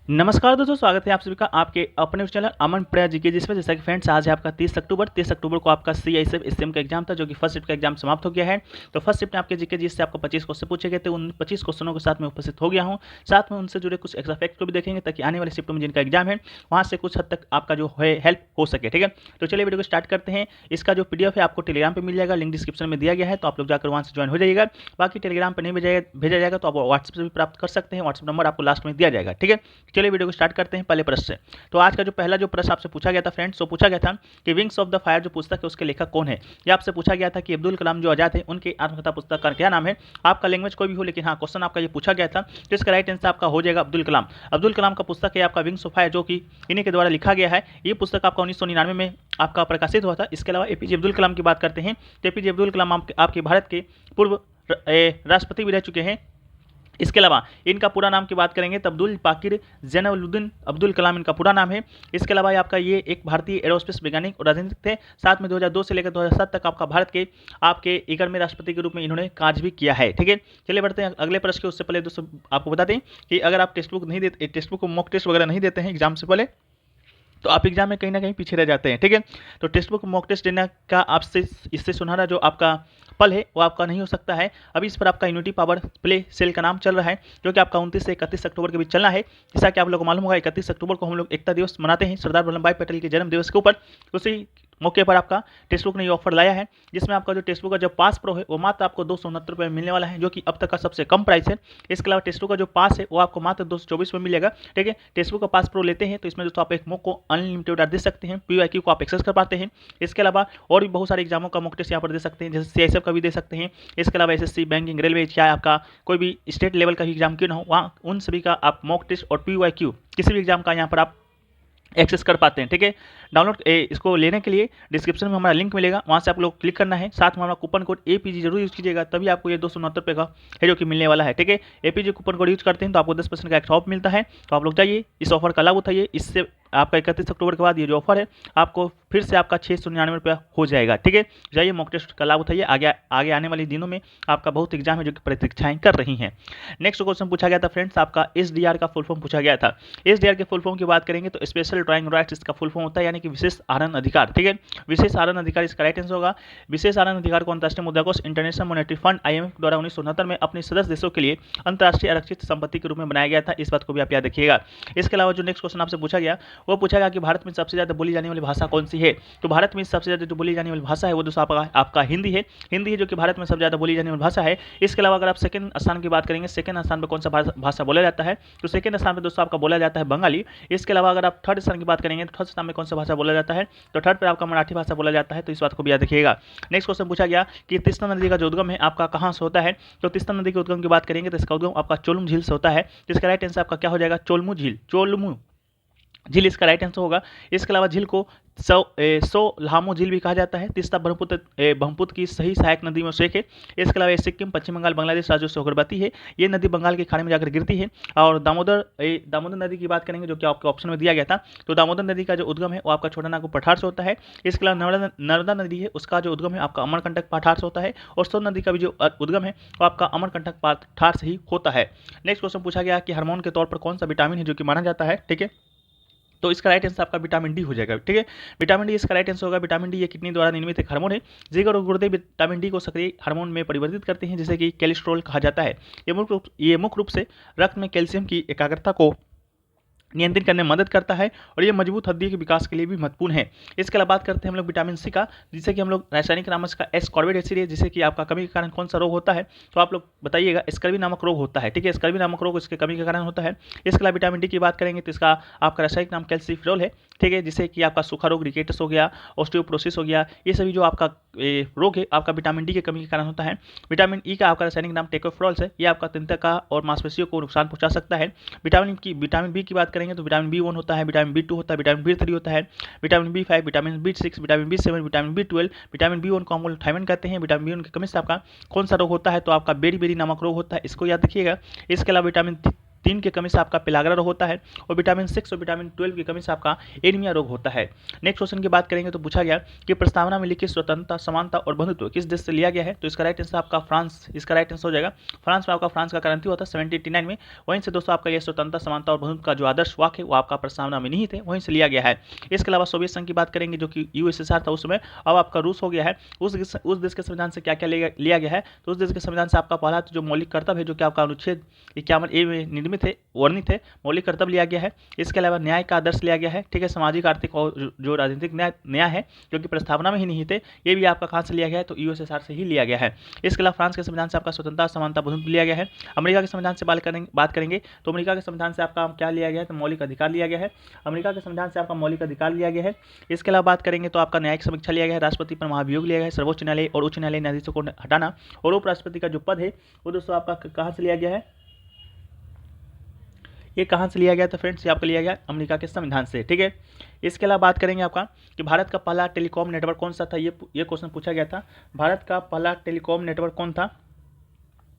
नमस्कार दोस्तों, स्वागत है आप सभी का आपके अपने चैनल अमन प्रिया जी के, जिसमें जैसा कि फ्रेंड्स आज है आपका 30 अक्टूबर को आपका CISF SCM का एग्जाम था, जो कि फर्स्ट शिफ्ट का एग्जाम समाप्त हो गया है। तो फर्स्ट शिफ्ट में आपके जीके जी से आपको 25 क्वेश्चन पूछे गए थे। उन 25 क्वेश्चनों के साथ में उपस्थित हो गया हूँ। साथ में उनसे जुड़े कुछ एक्स्ट्रा फैक्ट को भी देखेंगे, ताकि आने वाले शिफ्ट में जिनका एग्जाम है वहाँ से कुछ हद तक आपका जो है हेल्प हो सके। ठीक है, तो चलिए वीडियो को स्टार्ट करते हैं। इसका जो PDF है आपको टेलीग्राम पर मिल जाएगा, लिंक डिस्क्रिप्शन में दिया गया है, तो आप लोग जाकर वहाँ से ज्वाइन हो जाइएगा। बाकी टेलीग्राम पर नहीं भेजा जाएगा तो आप व्हाट्सएप से भी प्राप्त कर सकते हैं। व्हाट्सएप नंबर आपको लास्ट में दिया जाएगा। ठीक है, चलिए वीडियो को स्टार्ट करते हैं पहले प्रश्न से। तो आज का जो पहला जो प्रश्न आपसे पूछा गया था फ्रेंड्स, तो पूछा गया था कि विंग्स ऑफ द फायर जो पुस्तक है उसके लेखक कौन है। ये आपसे पूछा गया था कि अब्दुल कलाम जो आजाद है उनके आत्मकथा पुस्तक का क्या नाम है। आपका लैंग्वेज कोई भी हो, लेकिन हाँ क्वेश्चन आपका ये पूछा गया था, तो इसका राइट आंसर आपका हो जाएगा अब्दुल कलाम। अब्दुल कलाम का पुस्तक है आपका विंग्स ऑफ फायर, जो कि इन्हीं के द्वारा लिखा गया है। ये पुस्तक आपका 1999 में आपका प्रकाशित हुआ था। इसके अलावा APJ अब्दुल कलाम की बात करते हैं, तो APJ अब्दुल कलाम आपके भारत के पूर्व राष्ट्रपति भी रह चुके हैं। इसके अलावा इनका पूरा नाम की बात करेंगे तो अब्दुल पाकिर जैनुलब्दीन अब्दुल कलाम इनका पूरा नाम है। इसके अलावा आपका ये एक भारतीय एरोस्पेस वैज्ञानिक और राजनीतिक थे। साथ में 2002 से लेकर 2007 तक आपका भारत के आपके 11वें राष्ट्रपति के रूप में इन्होंने कार्य भी किया है। ठीक है, चलिए बढ़ते हैं अगले प्रश्न के। उससे पहले दोस्तों आपको बता दें कि अगर आप टेक्स्ट बुक नहीं देते, टेक्स्ट बुक को मॉक टेस्ट वगैरह नहीं देते हैं एग्जाम से पहले, तो आप एग्जाम में कहीं ना कहीं पीछे रह जाते हैं। ठीक है, तो टेक्स्ट बुक मॉक टेस्ट देने का आपसे इससे सुनहरा जो आपका पल है वो आपका नहीं हो सकता है। अभी इस पर आपका यूनिटी पावर प्ले सेल का नाम चल रहा है, जो कि आपका 29 से 31 अक्टूबर के बीच चलना है। जैसा कि आप लोगों को मालूम होगा 31 अक्टूबर को हम लोग एकता दिवस मनाते हैं, सरदार वल्लभ भाई पटेल के जन्म दिवस के ऊपर। उसी मौके पर आपका टेक्स्ट बुक ने ये ऑफर लाया है, जिसमें आपका जो टेक्स्ट बुक का जो पास प्रो है वो मात्र आपको 269 रुपये में मिलने वाला है, जो कि अब तक का सबसे कम प्राइस है। इसके अलावा टेक्स्ट बुक का जो पास है वो आपको मात्र 224 में मिलेगा। ठीक है, टेक्स्ट बुक का पास प्रो लेते हैं तो इसमें दोस्तों आप एक मॉक को अनलिमिटेड दे सकते हैं, PYQ को आप एक्सेस कर पाते हैं। इसके अलावा और भी बहुत सारे एग्जामों का मॉक टेस्ट यहाँ पर दे सकते हैं, जैसे CISF का भी दे सकते हैं। इसके अलावा SSC, बैंकिंग, रेलवे, चाहे आपका कोई भी स्टेट लेवल का एग्जाम क्यों ना हो, वहाँ उन सभी का आप मॉक टेस्ट और PYQ किसी भी एग्जाम का यहाँ पर आप एक्सेस कर पाते हैं। ठीक है, डाउनलोड इसको लेने के लिए डिस्क्रिप्शन में हमारा लिंक मिलेगा, वहाँ से आप लोग क्लिक करना है। साथ में हमारा कूपन कोड APG जरूर यूज कीजिएगा, तभी आपको ये 269 रुपये का है जो कि मिलने वाला है। ठीक है, APG कूपन कोड यूज करते हैं तो आपको 10% का एक्स्ट्रा ऑफ मिलता है। तो आप लोग जाइए, इस ऑफर का लाभ उठाइए। इससे आपका 31 अक्टूबर के बाद ये जो ऑफर है आपको फिर से आपका 699 रुपया हो जाएगा। ठीक है, जाइए मॉक टेस्ट का लाभ उठाइए। आगे आने वाले दिनों में आपका बहुत एग्जाम है जो कि प्रतीक्षाएं कर रही हैं। नेक्स्ट क्वेश्चन पूछा गया था फ्रेंड्स, आपका SDR का फुल फॉर्म पूछा गया था। SDR के फुल फॉर्म की बात करेंगे तो स्पेशल ड्राइंग राइट्स इसका फुल फॉर्म होता है, यानी कि विशेष आनंद अधिकार। ठीक है, विशेष आनंद अधिकार इसका राइट आंसर होगा। विशेष आनंद अधिकार को अंतर्राष्ट्रीय मुद्रा कोष, इंटरनेशनल मॉनेटरी फंड IMF द्वारा 1969 में अपने सदस्य देशों के लिए अंतर्राष्ट्रीय आरक्षित संपत्ति के रूप में बनाया गया था। इस बात को भी आप याद रखिएगा। इसके अलावा जो नेक्स्ट क्वेश्चन आपसे पूछा गया वो पूछा गया कि भारत में सबसे ज्यादा बोली जाने वाली भाषा कौन सी है। तो भारत में सबसे ज्यादा जो बोली जाने वाली भाषा है वो दोस्तों आपका हिंदी है। हिंदी है जो कि भारत में सबसे ज्यादा बोली जाने वाली भाषा है। इसके अलावा अगर आप सेकंड स्थान की बात करेंगे, सेकंड स्थान पर कौन सा भाषा बोला जाता है, तो सेकंड स्थान पर दोस्तों आपका बोला जाता है बंगाली। इसके अलावा अगर आप थर्ड स्थान की बात करेंगे तो थर्ड स्थान में कौन सा भाषा बोला जाता है, तो थर्ड पर आपका मराठी भाषा बोला जाता है। तो इस बात को भी याद रखिएगा। नेक्स्ट क्वेश्चन पूछा गया कि तीस्ता नदी का जो उद्गम है आपका कहाँ से होता है। तो तीस्ता नदी के उद्गम की बात करेंगे तो इसका उद्गम आपका चोलुम झील से होता है, जिसका राइट आंसर आपका क्या हो जाएगा, चोलमू झील। चोलमू झील इसका राइट आंसर होगा। इसके अलावा झील को सो लामो झील भी कहा जाता है। तीस्ता ब्रह्मपुत्र की सही सहायक नदी में से एक है। इसके अलावा सिक्किम, पश्चिम बंगाल, बांग्लादेश राज्यों से होकर बहती है। ये नदी बंगाल के खाड़ी में जाकर गिरती है। और दामोदर नदी की बात करेंगे जो कि आपके ऑप्शन में दिया गया था, तो दामोदर नदी का जो उद्गम है वो आपका छोटा नागपुर पठार से होता है। इसके अलावा नर्मदा नदी है, उसका जो उद्गम है आपका अमरकंटक पठार से होता है। और सोन नदी का भी जो उद्गम है वो आपका अमरकंटक पठार से ही होता है। नेक्स्ट क्वेश्चन पूछा गया कि हार्मोन के तौर पर कौन सा विटामिन है जो कि माना जाता है। ठीक है, तो इसका राइट आंसर आपका विटामिन डी हो जाएगा। ठीक है, विटामिन डी इसका राइट आंसर होगा। विटामिन डी ये किडनी द्वारा निर्मित एक हार्मोन है। जिगर और गुर्दे विटामिन डी को सक्रिय हार्मोन में परिवर्तित करते हैं, जिसे कि कोलेस्ट्रॉल कहा जाता है। ये मुख्य रूप से रक्त में कैल्शियम की एकाग्रता को नियंत्रित करने में मदद करता है, और ये मजबूत हड्डी के विकास के लिए भी महत्वपूर्ण है। इसके अलावा बात करते हैं हम लोग विटामिन सी का, जिसे कि हम लोग रासायनिक नाम इसका एस्कॉर्बिक एसिड है, जिसे कि आपका कमी के कारण कौन सा रोग होता है, तो आप लोग बताइएगा। स्कर्वी नामक रोग होता है। ठीक है, स्कर्वी नामक रोग इसके कमी के कारण होता है। इसके अलावा विटामिन डी की बात करेंगे तो इसका आपका रासायनिक नाम कैल्सिफेरॉल है। ठीक है, जिसे कि आपका सूखा रोग, रिकेटस हो गया, ऑस्टियोपोरोसिस हो गया, ये सभी जो आपका रोग है आपका विटामिन डी की कमी के कारण होता है। विटामिन ई का आपका रासायनिक नाम टेकोफेरॉल है। ये आपका तंत्रिका और मांसपेशियों को नुकसान पहुंचा सकता है। विटामिन बी की बात करेंगे तो विटामिन B1 होता है, विटामिन B2 होता है, विटामिन B3 होता है, vitamin B5, vitamin B6, vitamin B7, vitamin B12, vitamin B1 को हम लोग थायमिन कहते हैं। विटामिन B1 की कमी से आपका कौन सा रोग होता है, तो आपका बेरी नामक रोग होता है। इसको याद रखिएगा। इसके अलावा विटामिन 3 की कमी से आपका पेलाग्रा रोग होता है, और विटामिन 6 और विटामिन 12 की कमी से आपका एनीमिया रोग होता है। नेक्स्ट क्वेश्चन की बात करेंगे तो पूछा गया कि प्रस्तावना में लिखित स्वतंत्रता, समानता और बंधुत्व किस देश से लिया गया है? तो इसका राइट आंसर आपका फ्रांस, इसका राइट आंसर हो जाएगा फ्रांस में। आपका फ्रांस का क्रांति हुआ था 1789 में, वहीं से दोस्तों आपका ये स्वतंत्रता, समानता और बंधुत्व का जो आदर्श वाक्य है वो आपका प्रस्तावना में निहित है, वहीं से लिया गया है। इसके अलावा सोवियत संघ की बात करेंगे जो कि यूएसएसआर था उस समय, अब आपका रूस हो गया है। उस देश के संविधान से क्या क्या लिया गया है? तो उस देश के संविधान से आपका पहला जो मौलिक कर्तव्य है जो कि आपका अनुच्छेद 51A में निर्मित है, वर्णित है, मौलिक कर्तव्य लिया गया है। इसके अलावा न्याय का आदर्श लिया गया है, ठीक है। सामाजिक, आर्थिक और जो राजनीतिक न्याय है जो कि प्रस्तावना में ही निहित है, ये भी आपका कहाँ से लिया गया है? तो यूएसएसआर से ही लिया गया है। इसके अलावा फ्रांस के संविधान से आपका स्वतंत्रता, समानता, बंधुत्व लिया गया है। अमेरिका के संविधान से बात करेंगे तो अमेरिका के संविधान से आपका क्या लिया गया है? तो मौलिक अधिकार लिया गया है। अमेरिका के संविधान से आपका मौलिक अधिकार लिया गया है। इसके अलावा बात करेंगे तो आपका न्यायिक समीक्षा लिया गया है, राष्ट्रपति पर महाभियोग लिया गया है, सर्वोच्च न्यायालय और उच्च न्यायालय न्यायाधीशों को हटाना और उपराष्ट्रपति का जो पद है वो दोस्तों आपका कहाँ से लिया गया है? ये कहाँ से लिया गया? तो फ्रेंड्स ये आपका लिया गया अमेरिका के संविधान से, ठीक है। इसके अलावा बात करेंगे आपका कि भारत का पहला टेलीकॉम नेटवर्क कौन सा था? ये क्वेश्चन पूछा गया था। भारत का पहला टेलीकॉम नेटवर्क कौन था?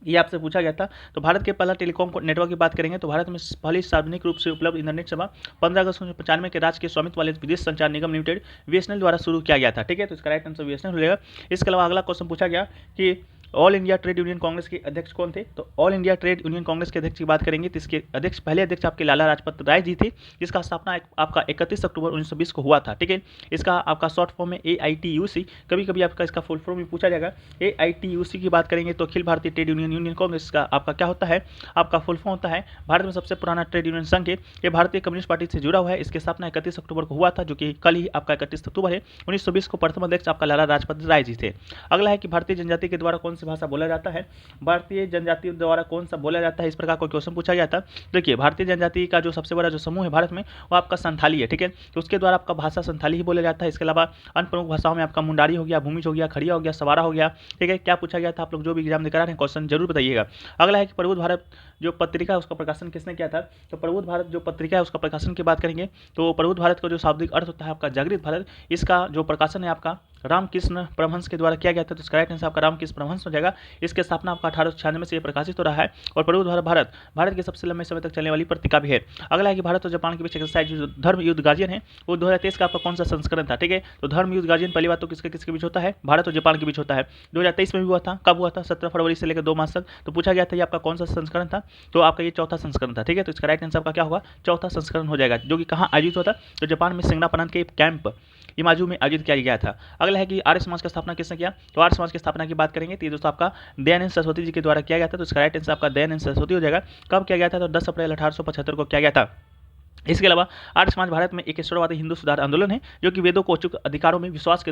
ये आपसे पूछा गया था। तो भारत के पहला टेलीकॉम नेटवर्क की बात करेंगे तो भारत में पहली सार्वजनिक रूप से उपलब्ध इंटरनेट सेवा 15 अगस्त 1995 के राज्य के स्वामित्व वाले विदेश संचार निगम लिमिटेड बीएसएनएल द्वारा शुरू किया गया था, ठीक है। तो इसका राइट आंसर बीएसएनएल हो जाएगा। इसके अलावा अगला क्वेश्चन पूछा गया कि all India trade union Congress के अध्यक्ष कौन थे? तो all India trade union Congress के अध्यक्ष की बात करेंगे तो इसके पहले अध्यक्ष आपके लाला लाजपत राय जी थे, जिसका स्थापना आपका 31 अक्टूबर 1920 को हुआ था, ठीक है। इसका आपका शॉर्ट फॉर्म है AITUC, कभी कभी आपका इसका फुल फॉर्म भी पूछा जाएगा। AITUC की बात करेंगे तो अखिल भारतीय ट्रेड यूनियन कांग्रेस का आपका क्या होता है? आपका फुल फॉर्म होता है भारत में सबसे पुराना ट्रेड यूनियन संघ है। ये भारतीय कम्युनिस्ट पार्टी से जुड़ा हुआ है। इसकी स्थापना 31 अक्टूबर को हुआ था, जो कि कल ही आपका 31 अक्टूबर है 1920 को। प्रथम अध्यक्ष आपका लाला लाजपत राय जी थे। अगला है कि भारतीय जनजाति के द्वारा कौन सी भाषा बोला जाता है? भारतीय जनजाति द्वारा कौन सा बोला जाता है, इस प्रकार का क्वेश्चन पूछा गया था। देखिए भारतीय जनजाति का जो सबसे बड़ा जो समूह है भारत में वो आपका संथाली है, ठीक है। तो उसके द्वारा आपका भाषा संथाली ही बोला जाता है। इसके अलावा अन्य प्रमुख भाषाओं में आपका मुंडारी हो गया, भूमिज हो गया, खड़िया हो गया, सवारा हो गया, ठीक है। क्या पूछा गया था? आप लोग जो भी एग्जाम देकर आ रहे हैं क्वेश्चन जरूर बताइएगा। अगला है कि प्रबुद्ध भारत जो पत्रिका है उसका प्रकाशन किसने किया था? तो प्रबुद्ध भारत जो पत्रिका है उसका प्रकाशन की बात करेंगे तो प्रबुद्ध भारत का जो शाब्दिक अर्थ होता है आपका जागृत भारत, इसका जो प्रकाशन है आपका रामकृष्ण परमहंस के द्वारा किया गया था। तो इसका राइट आंसर आपका रामकृष्ण परमहंस हो जाएगा। इसकी स्थापना आपका 1896 से प्रकाशित हो रहा है और प्रबुद्ध भारत की सबसे लंबे समय तक चलने वाली पत्रिका भी है। अगला है कि भारत और जापान के बीच एक्सरसाइज जो धर्म युद्ध गार्जियन है वो 2023 का आपका कौन सा संस्करण था, ठीक है। तो धर्म युद्ध गार्जियन पहली बात तो किसके बीच होता है? भारत और जापान के बीच होता है। 2023 में भी हुआ था। कब हुआ था? 17 फरवरी से लेकर 2 मार्च तक। तो पूछा गया था ये आपका कौन सा संस्करण था? तो आपका ये चौथा संस्करण था, ठीक है। तो इसका राइट आंसर आपका क्या होगा? चौथा संस्करण हो जाएगा, जो कि कहाँ आयोजित हुआ था? तो जापान में सिंगनापनंत के कैंप इमाजू में आयोजित किया गया था। अगला है कि आर्य समाज का स्थापना किसने किया? तो आर्य समाज की स्थापना की बात करेंगे तो ये दोस्तों आपका दयानंद सरस्वती जी के द्वारा किया गया था। तो इसका राइट आंसर आपका दयानंद सरस्वती हो जाएगा। कब किया गया था? तो 10 अप्रैल 1875 को किया गया था। इसके अलावा आर्य समाज भारत में एक ईश्वरवादी हिंदू सुधार आंदोलन है जो कि वेदों को उच्च अधिकारों में विश्वास के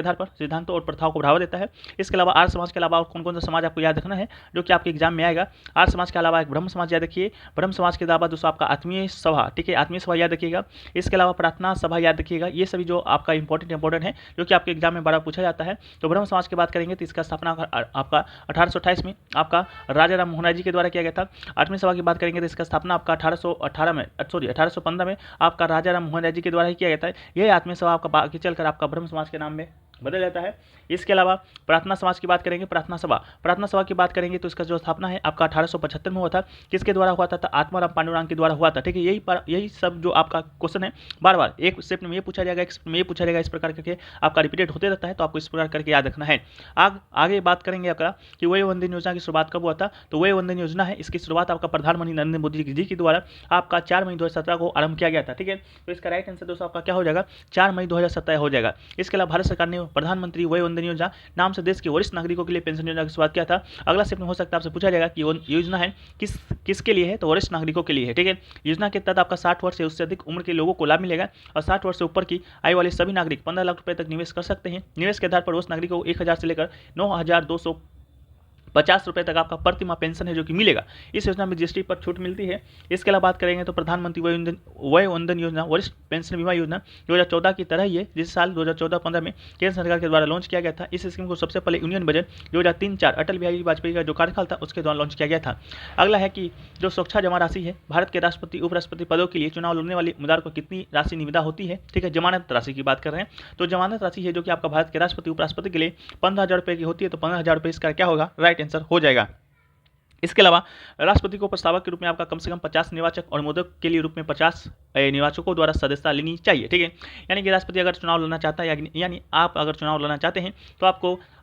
आधार पर सिद्धांतों और प्रथाओं को बढ़ावा देता है। इसके अलावा आर्य समाज के अलावा और कौन कौन सा समाज आपको याद रखना है जो कि आपके एग्जाम में आएगा? आर्य समाज के अलावा एक ब्रह्म समाज याद रखिए। ब्रह्म समाज के अलावा दोस्तों आपका आत्मीय सभा, ठीक है, आत्मीय सभा याद रखिएगा। इसके अलावा प्रार्थना सभा याद रखिएगा। ये सभी जो आपका इंपॉर्टेंट है जो कि आपके एग्जाम में बड़ा पूछा जाता है। तो ब्रह्म समाज की बात करेंगे तो इसका स्थापना आपका 1828 में आपका राजा राम मोहन राय जी के द्वारा किया गया था। आत्मीय सभा की बात करेंगे तो इसका स्थापना आपका 1815 में आपका राजा राम मोहन राय जी के द्वारा ही किया गया था। यही आत्मीय सभा आपका बाकी चलकर आपका ब्रह्म समाज के नाम में बदल जाता है। इसके अलावा प्रार्थना समाज की बात करेंगे, प्रार्थना सभा की बात करेंगे तो इसका जो स्थापना है आपका 1875 में हुआ था। किसके द्वारा हुआ था? आत्माराम पांडुरंग के द्वारा हुआ था, ठीक है। यही सब जो आपका क्वेश्चन है बार बार एक स्टेप में ये पूछा जाएगा, एक स्टेप में ये पूछा जाएगा, इस प्रकार करके आपका रिपीटेड होते रहता है। तो आपको इस प्रकार करके याद रखना है। आगे बात करेंगे आपका कि वय वंदन योजना की शुरुआत कब हुआ था? तो वय वंदन योजना है इसकी शुरुआत आपका प्रधानमंत्री नरेंद्र मोदी जी के द्वारा आपका 4 मई 2017 को आरंभ किया गया था, ठीक है। तो इसका राइट आंसर दोस्तों आपका क्या हो जाएगा? 4 मई 2017 हो जाएगा। इसके अलावा भारत सरकार ने प्रधानमंत्री वय वंदन योजना नाम से देश के वरिष्ठ नागरिकों के लिए पेंशन योजना की शुरुआत किया था। अगला स्टेप में हो सकता है आपसे पूछा जाएगा कि योजना है किसके लिए है? तो वरिष्ठ नागरिकों के लिए है, ठीक है। योजना के तहत आपका 60 वर्ष से उससे अधिक उम्र के लोगों को लाभ मिलेगा और 60 वर्ष से ऊपर की आयु वाले सभी नागरिक 15 लाख रुपए तक निवेश कर सकते हैं। निवेश के आधार पर उस नागरिकों को 1000 से लेकर 9250 रुपये तक आपका प्रति माह पेंशन है जो कि मिलेगा। इस योजना में जीएसटी पर छूट मिलती है। इसके अलावा बात करेंगे तो प्रधानमंत्री वय वंदन योजना वरिष्ठ पेंशन बीमा योजना 2014 की तरह ही है, जिस साल 2014-15 में केंद्र सरकार के द्वारा लॉन्च किया गया था। इस स्कीम को सबसे पहले यूनियन बजट 2003-4 अटल बिहारी वाजपेयी का जो कार्यकाल था उसके दौरान लॉन्च किया गया था। अगला है कि जो सुरक्षा जमा राशि है, भारत के राष्ट्रपति उपराष्ट्रपति पदों के लिए चुनाव लड़ने वाले उम्मीदवार को कितनी राशि निविदा होती है? ठीक है, जमानत राशि की बात कर रहे हैं। तो जमानत राशि है जो कि आपका भारत के राष्ट्रपति उपराष्ट्रपति के लिए 15,000 रुपये की होती है। तो 15,000 रुपये इसका क्या होगा? राइट आंसर हो जाएगा। इसके अलावा राष्ट्रपति को प्रस्तावक के रूप में आपका कम से कम 50 निर्वाचक और मोदक के लिए रूप में 50 निर्वाचकों द्वारा सदस्यता लेनी चाहिए, ठीक है। यानी कि राष्ट्रपति अगर चुनाव लड़ना चाहता है यानी आप अगर चुनाव लड़ना चाहते हैं तो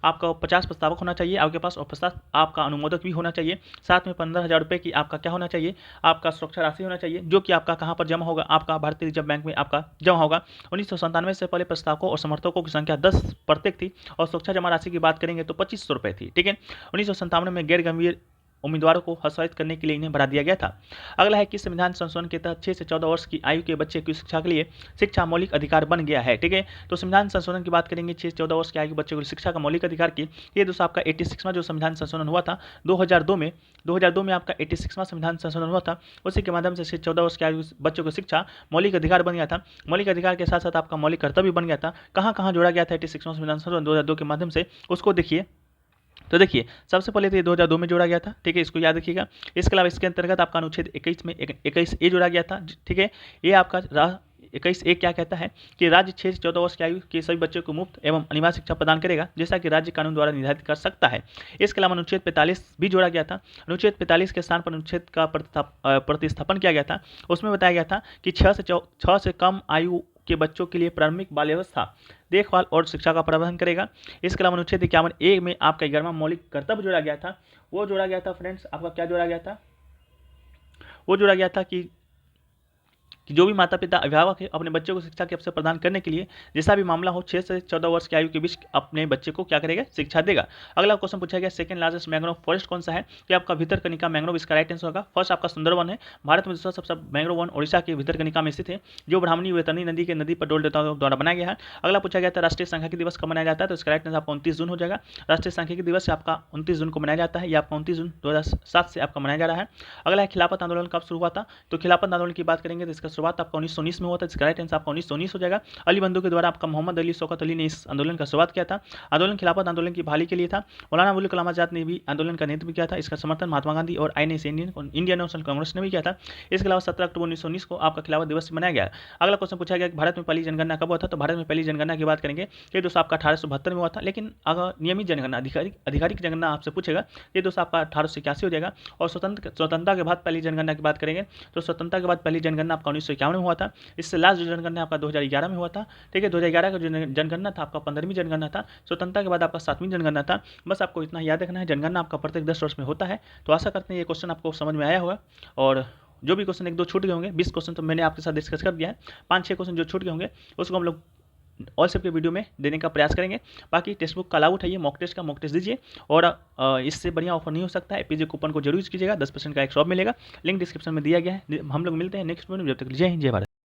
आपका 50 प्रस्तावक होना चाहिए आपके पास, और 50 आपका अनुमोदक भी होना चाहिए। साथ में 15,000 रुपये की आपका क्या होना चाहिए, आपका सुरक्षा राशि होना चाहिए, जो कि आपका कहाँ पर जमा होगा, आपका भारतीय रिजर्व बैंक में आपका जमा होगा। 1997 से पहले प्रस्तावकों और समर्थकों की संख्या 10 प्रत्येक थी, और सुरक्षा जमा राशि की बात करेंगे तो 2500 रुपये थी, ठीक है। 1997 में गैर गंभीर उम्मीदवारों को हतोत्साहित करने के लिए इन्हें बढ़ा दिया गया था। अगला है कि संविधान संशोधन के तहत 6 से 14 वर्ष की आयु के बच्चे की शिक्षा के लिए शिक्षा मौलिक अधिकार बन गया है, ठीक है। तो संविधान संशोधन की बात करेंगे 6 से 14 वर्ष की आयु के बच्चे को शिक्षा का मौलिक अधिकार की, ये दोस्तों आपका 86वां जो संविधान संशोधन हुआ था 2002 में आपका 86वां संविधान संशोधन हुआ था। उसी के माध्यम से 14 वर्ष की आयु बच्चों को शिक्षा मौलिक अधिकार बन गया था। मौलिक अधिकार के साथ साथ आपका मौलिक कर्तव्य बन गया था। कहाँ कहाँ जोड़ा गया था 86वां संविधान संशोधन 2002 के माध्यम से, उसको देखिए। तो देखिए सबसे पहले तो ये 2002 में जोड़ा गया था, ठीक है, इसको याद रखिएगा। इसके अलावा इसके अंतर्गत आपका अनुच्छेद 21 में 21A जोड़ा गया था, ठीक है। ये आपका 21A क्या कहता है कि राज्य 6 से 14 वर्ष की आयु के सभी बच्चों को मुफ्त एवं अनिवार्य शिक्षा प्रदान करेगा, जैसा कि राज्य कानून द्वारा निर्धारित कर सकता है। इसके अलावा अनुच्छेद 45 भी जोड़ा गया था। अनुच्छेद 45 के स्थान पर अनुच्छेद का प्रतिस्थापन किया गया था। उसमें बताया गया था कि 6 से कम आयु के बच्चों के लिए प्राथमिक बाल व्यवस्था, देखभाल और शिक्षा का प्रबंधन करेगा। इसके अलावा अनुच्छेद 51A में आपका 11वां मौलिक कर्तव्य जोड़ा गया था। वो जोड़ा गया था फ्रेंड्स, आपका क्या जोड़ा गया था, वो जोड़ा गया था कि जो भी माता पिता अभिभावक है अपने बच्चों को शिक्षा के अवसर प्रदान करने के लिए जैसा भी मामला हो 6 से 14 वर्ष की आयु के बीच अपने बच्चे को क्या करेगा, शिक्षा देगा। अगला क्वेश्चन पूछा गया सेकंड लार्जेस्ट मैंग्रोव फॉरेस्ट कौन सा है, कि आपका भितरकनिका मैंग्रोव इसका राइट आंसर होगा। फर्स्ट आपका सुंदरवन है, भारत में दूसरा सबसे मैंग्रोव वन ओडिशा के भितरकनिका में स्थित है, जो ब्राह्मणी वैतरणी नदी के नदी पर डोल देवताओं द्वारा बनाया गया है। अगला पूछा गया था राष्ट्रीय सांख्यिकी दिवस कब मनाया जाता है, तो इसका राइट आंसर आपका 29 जून हो जाएगा। राष्ट्रीय सांख्यिकी दिवस आपका 29 जून को मनाया जाता है, यह आपका 29 जून 2007 से आपका मनाया जा रहा है। अगला है खिलाफत आंदोलन कब शुरू हुआ था, तो खिलाफत आंदोलन की बात करेंगे तो इसका शुरुआत आपका 1919 में हुआ था, इसका राइट आंसर आपका 1919 हो जाएगा। अली बंधु के द्वारा आपका मोहम्मद अली शौकत अली ने इस आंदोलन का शुरुआत किया था। आंदोलन खिलाफत आंदोलन की बहाली के लिए था। मौलाना अबुल कलाम आजाद ने भी आंदोलन का नेतृत्व किया था। इसका समर्थन महात्मा गांधी और INC इंडियन नेशनल कांग्रेस ने भी किया था। इसके अलावा 17 अक्टूबर 1919 को आपका खिलाफत दिवस मनाया गया। अगला क्वेश्चन पूछा गया कि भारत में पहली जनगणना कब हुआ था, तो भारत में पहली जनगणना की बात करेंगे ये दोस्तों आपका 1872 में हुआ था। लेकिन अगर नियमित जनगणना आधिकारिक जनगणना आपसे पूछेगा ये दोस्तों आपका 1881 हो जाएगा। और स्वतंत्रता के बाद पहली जनगणना की बात करेंगे तो स्वतंत्रता के बाद पहली जनगणना आपका 1951 में हुआ था। इससे लास्ट जनगणना आपका 2011 में हुआ था, ठीक है। 2011 का जो जनगणना था आपका 15वीं जनगणना था। स्वतंत्रता के बाद आपका 7वीं जनगणना था। बस आपको इतना याद रखना है, जनगणना आपका प्रत्येक 10 वर्ष में होता है। तो आशा करते हैं ये क्वेश्चन आपको समझ में आया होगा। और जो भी क्वेश्चन 1-2 छूट गए होंगे, 20 क्वेश्चन तो मैंने आपके साथ डिस्कस कर दिया है, 5-6 क्वेश्चन जो छूट गए होंगे उसको हम लोग ऑल सब के वीडियो में देने का प्रयास करेंगे। बाकी टेक्स्ट बुक का लाभ उठाइए, मॉक टेस्ट दीजिए, और इससे बढ़िया ऑफर नहीं हो सकता है। PG कूपन को जरूर यूज कीजिएगा, 10% का एक शॉप मिलेगा, लिंक डिस्क्रिप्शन में दिया गया है। हम लोग मिलते हैं नेक्स्ट वीडियो में, जब तक जय हिंद जय भारत।